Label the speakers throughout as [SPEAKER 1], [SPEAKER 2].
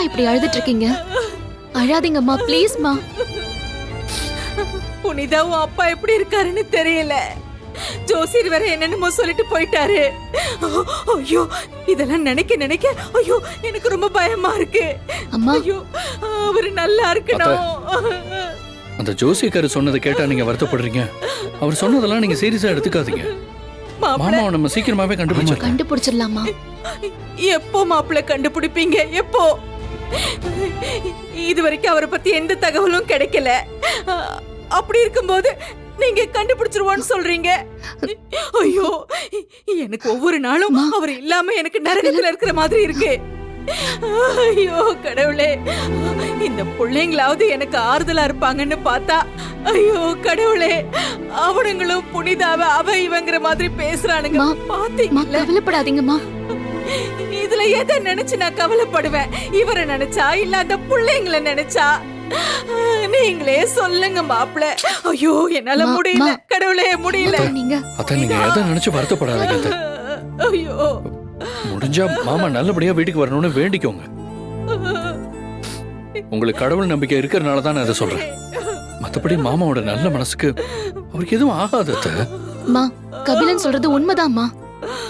[SPEAKER 1] இப்படி அழுதுட்டு இருக்கீங்க? அழாதீங்கம்மா, ப்ளீஸ்மா.
[SPEAKER 2] புனிதா உன் அப்பா எப்படி இருக்காருன்னு தெரியல. ஜோசியர் வேற என்னென்னமோ சொல்லிட்டு போயிட்டாரு. ஐயோ, இதெல்லாம் நினைக்க நினைக்க ஐயோ எனக்கு ரொம்ப பயமா இருக்கு.
[SPEAKER 1] அம்மா,
[SPEAKER 2] ஐயோ, அவரு நல்லா இருக்கணும்.
[SPEAKER 3] அந்த ஜோசியக்காரர் சொன்னதை கேட்டா நீங்க வருத்தப்படுறீங்க. அவர் சொன்னதெல்லாம் நீங்க சீரியஸா எடுத்துக்காதீங்க. மாமாவை நம்ம சீக்கிரமாவே
[SPEAKER 1] கண்டுபிடிச்சிடலாமா?
[SPEAKER 2] எப்போ மாப்பிள்ள கண்டுபிடிப்பீங்க? எப்போ? இது வரைக்கும் அவரை பத்தி எந்த தகவலும் கிடைக்கல. அப்படி இருக்கும்போது நீங்க கண்டுபிடிச்சிருவோன்னு சொல்றீங்க. ஐயோ, எனக்கு ஒவ்வொரு நாளும் அவர் இல்லாம எனக்கு நரகத்துல இருக்கிற மாதிரி இருக்கு. ஐயோ கடவுளே, இந்த பிள்ளைங்களாவது எனக்கு ஆறுதலா இருப்பாங்கன்னு பார்த்தா, ஐயோ கடவுளே, அவனுங்களும் புனிதாவ அவ இவங்கிற மாதிரி பேசுறானுங்க. பாத்தீங்களா?
[SPEAKER 1] கவலைப்படாதீங்கம்மா.
[SPEAKER 2] இதுல எதை நினைச்சு நான் கவலைப்படுவேன்? இவரை நினைச்சா இல்ல அந்த பிள்ளைங்களை நினைச்சா? நீங்களே சொல்லுங்க மாப்பிள்ள. ஐயோ என்னால முடியல கடவுளே, முடியல.
[SPEAKER 3] நீங்க எதை நினைச்சு வருத்தப்படாதீங்க.
[SPEAKER 2] ஐயோ,
[SPEAKER 3] முடிஞ்சா மாமா நல்லபடியா வீட்டுக்கு வரணும்னு வேண்டிக்கோங்க. உங்களுக்கு கடவுள் நம்பிக்கை இருக்கிறதுனால தான் நான் இதை சொல்றேன். மத்தபடி மாமாவோட நல்ல மனசுக்கு அவருக்கு எதுவும் ஆகாது.
[SPEAKER 1] கபிலன் சொல்றது உண்மைதாம்மா.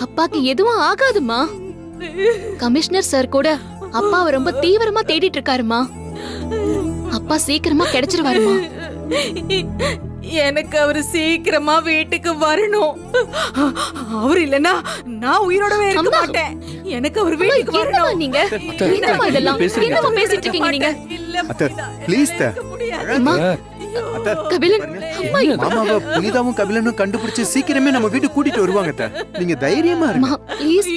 [SPEAKER 1] அப்பாக்கு எதுவும் ஆகாதுமா. கமிஷனர் சார் கூட அப்பாவை ரொம்ப தீவிரமா தேடிட்டு இருக்காருமா. அப்பா சீக்கிரமா கிடைச்சிருவாருமா.
[SPEAKER 2] எனக்கு அவரு சீக்கிரமா வீட்டுக்கு வரணும். அவர் இல்லனா நான் உயிரோடவே இருக்க மாட்டேன். எனக்கு அவர் வீட்டுக்கு வரணும்.
[SPEAKER 1] நீங்க என்னமா இதெல்லாம் என்னமா பேசிட்டு இருக்கீங்க நீங்க?
[SPEAKER 4] அத்தை ப்ளீஸ் த.
[SPEAKER 1] அம்மா, கபிலன் அம்மா,
[SPEAKER 4] மாமாவை புனிதாவும் கபிலனும் கண்டுபிடிச்சு சீக்கிரமே நம்ம வீட்டுக்கு கூட்டிட்டு வருவாங்க அத்தை. நீங்க தைரியமா இருங்க.
[SPEAKER 1] ப்ளீஸ்.